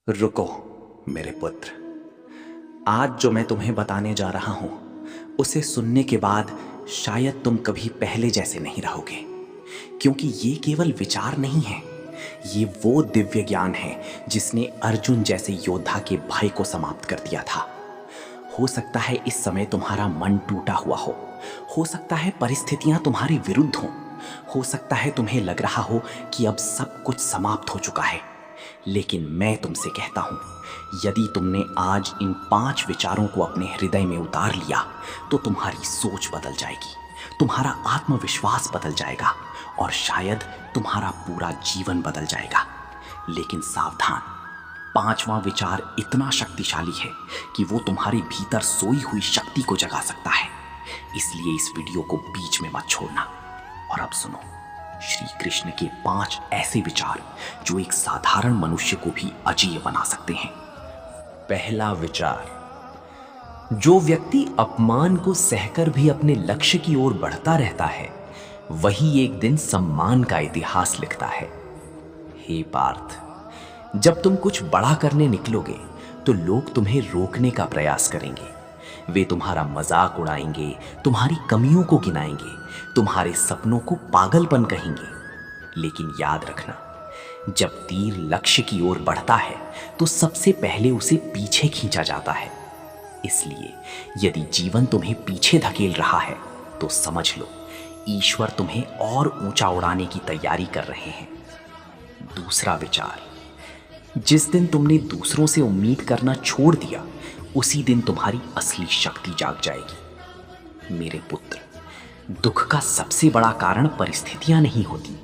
रुको मेरे पुत्र, आज जो मैं तुम्हें बताने जा रहा हूं उसे सुनने के बाद शायद तुम कभी पहले जैसे नहीं रहोगे, क्योंकि ये केवल विचार नहीं है, ये वो दिव्य ज्ञान है जिसने अर्जुन जैसे योद्धा के भय को समाप्त कर दिया था। हो सकता है इस समय तुम्हारा मन टूटा हुआ हो सकता है परिस्थितियां तुम्हारे विरुद्ध हो सकता है तुम्हें लग रहा हो कि अब सब कुछ समाप्त हो चुका है, लेकिन मैं तुमसे कहता हूं, यदि तुमने आज इन 5 विचारों को अपने हृदय में उतार लिया तो तुम्हारी सोच बदल जाएगी, तुम्हारा आत्मविश्वास बदल जाएगा और शायद तुम्हारा पूरा जीवन बदल जाएगा। लेकिन सावधान, 5वां विचार इतना शक्तिशाली है कि वो तुम्हारे भीतर सोई हुई शक्ति को जगा सकता है, इसलिए इस वीडियो को बीच में मत छोड़ना। और अब सुनो श्री कृष्ण के 5 ऐसे विचार जो एक साधारण मनुष्य को भी अजेय बना सकते हैं। पहला विचार, जो व्यक्ति अपमान को सहकर भी अपने लक्ष्य की ओर बढ़ता रहता है वही एक दिन सम्मान का इतिहास लिखता है। हे पार्थ, जब तुम कुछ बड़ा करने निकलोगे तो लोग तुम्हें रोकने का प्रयास करेंगे। वे तुम्हारा मजाक उड़ाएंगे, तुम्हारी कमियों को गिनाएंगे, तुम्हारे सपनों को पागलपन कहेंगे। लेकिन याद रखना, जब तीर लक्ष्य की ओर बढ़ता है तो सबसे पहले उसे पीछे खींचा जाता है। इसलिए यदि जीवन तुम्हें पीछे धकेल रहा है तो समझ लो ईश्वर तुम्हें और ऊंचा उड़ाने की तैयारी कर रहे हैं। दूसरा विचार, जिस दिन तुमने दूसरों से उम्मीद करना छोड़ दिया उसी दिन तुम्हारी असली शक्ति जाग जाएगी। मेरे पुत्र, दुख का सबसे बड़ा कारण परिस्थितियां नहीं होती,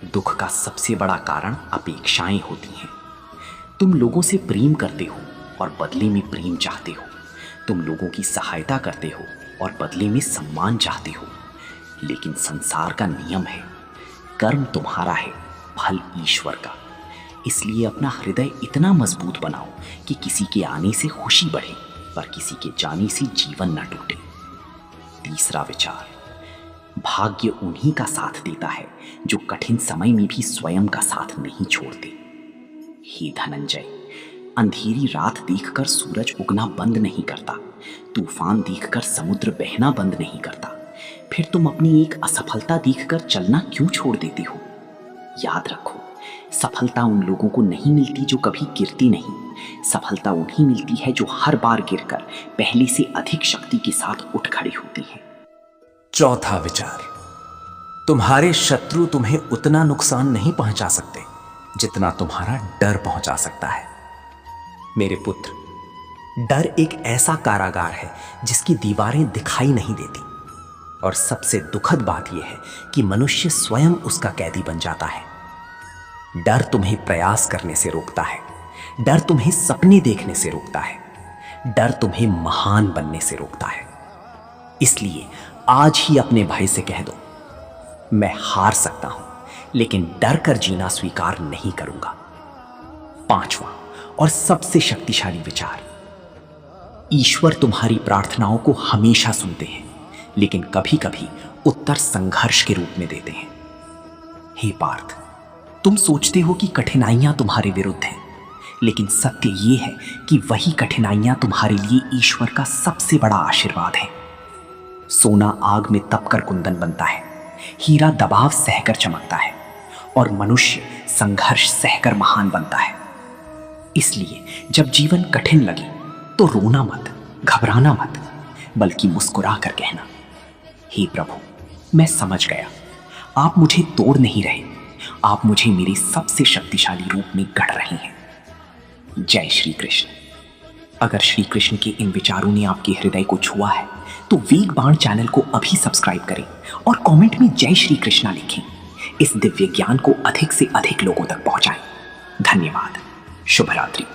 दुख का सबसे बड़ा कारण अपेक्षाएं होती हैं। तुम लोगों से प्रेम करते हो और बदले में प्रेम चाहते हो, तुम लोगों की सहायता करते हो और बदले में सम्मान चाहते हो। लेकिन संसार का नियम है, कर्म तुम्हारा है, फल ईश्वर का। इसलिए अपना हृदय इतना मजबूत बनाओ कि किसी के आने से खुशी बढ़े पर किसी के जाने से जीवन न टूटे। तीसरा विचार, भाग्य उन्हीं का साथ देता है जो कठिन समय में भी स्वयं का साथ नहीं छोड़ते। हे धनंजय, अंधेरी रात देखकर सूरज उगना बंद नहीं करता, तूफान देखकर समुद्र बहना बंद नहीं करता। फिर तुम अपनी एक असफलता देखकर चलना क्यों छोड़ देते हो? याद रखो, सफलता उन लोगों को नहीं मिलती जो कभी गिरती नहीं, सफलता उन्हीं मिलती है जो हर बार गिरकर पहले से अधिक शक्ति के साथ उठ खड़े होती हैं। चौथा विचार, तुम्हारे शत्रु तुम्हें उतना नुकसान नहीं पहुंचा सकते जितना तुम्हारा डर पहुंचा सकता है। मेरे पुत्र, डर एक ऐसा कारागार है जिसकी दीवारें दिखाई नहीं देती, और सबसे दुखद बात यह है कि मनुष्य स्वयं उसका कैदी बन जाता है। डर तुम्हें प्रयास करने से रोकता है, डर तुम्हें सपने देखने से रोकता है, डर तुम्हें महान बनने से रोकता है। इसलिए आज ही अपने भाई से कह दो, मैं हार सकता हूं लेकिन डर कर जीना स्वीकार नहीं करूंगा। 5वां और सबसे शक्तिशाली विचार, ईश्वर तुम्हारी प्रार्थनाओं को हमेशा सुनते हैं, लेकिन कभी कभी उत्तर संघर्ष के रूप में देते हैं। हे पार्थ, तुम सोचते हो कि कठिनाइयां तुम्हारे विरुद्ध हैं, लेकिन सत्य यह है कि वही कठिनाइयां तुम्हारे लिए ईश्वर का सबसे बड़ा आशीर्वाद है। सोना आग में तपकर कुंदन बनता है, हीरा दबाव सहकर चमकता है और मनुष्य संघर्ष सहकर महान बनता है। इसलिए जब जीवन कठिन लगे तो रोना मत, घबराना मत, बल्कि मुस्कुरा कर कहना, हे प्रभु, मैं समझ गया, आप मुझे तोड़ नहीं रहे, आप मुझे मेरे सबसे शक्तिशाली रूप में गढ़ रहे हैं। जय श्री कृष्ण। अगर श्री कृष्ण के इन विचारों ने आपके हृदय को छुआ है तो वेग बाण चैनल को अभी सब्सक्राइब करें और कमेंट में जय श्री कृष्णा लिखें। इस दिव्य ज्ञान को अधिक से अधिक लोगों तक पहुंचाएं। धन्यवाद। शुभ रात्रि।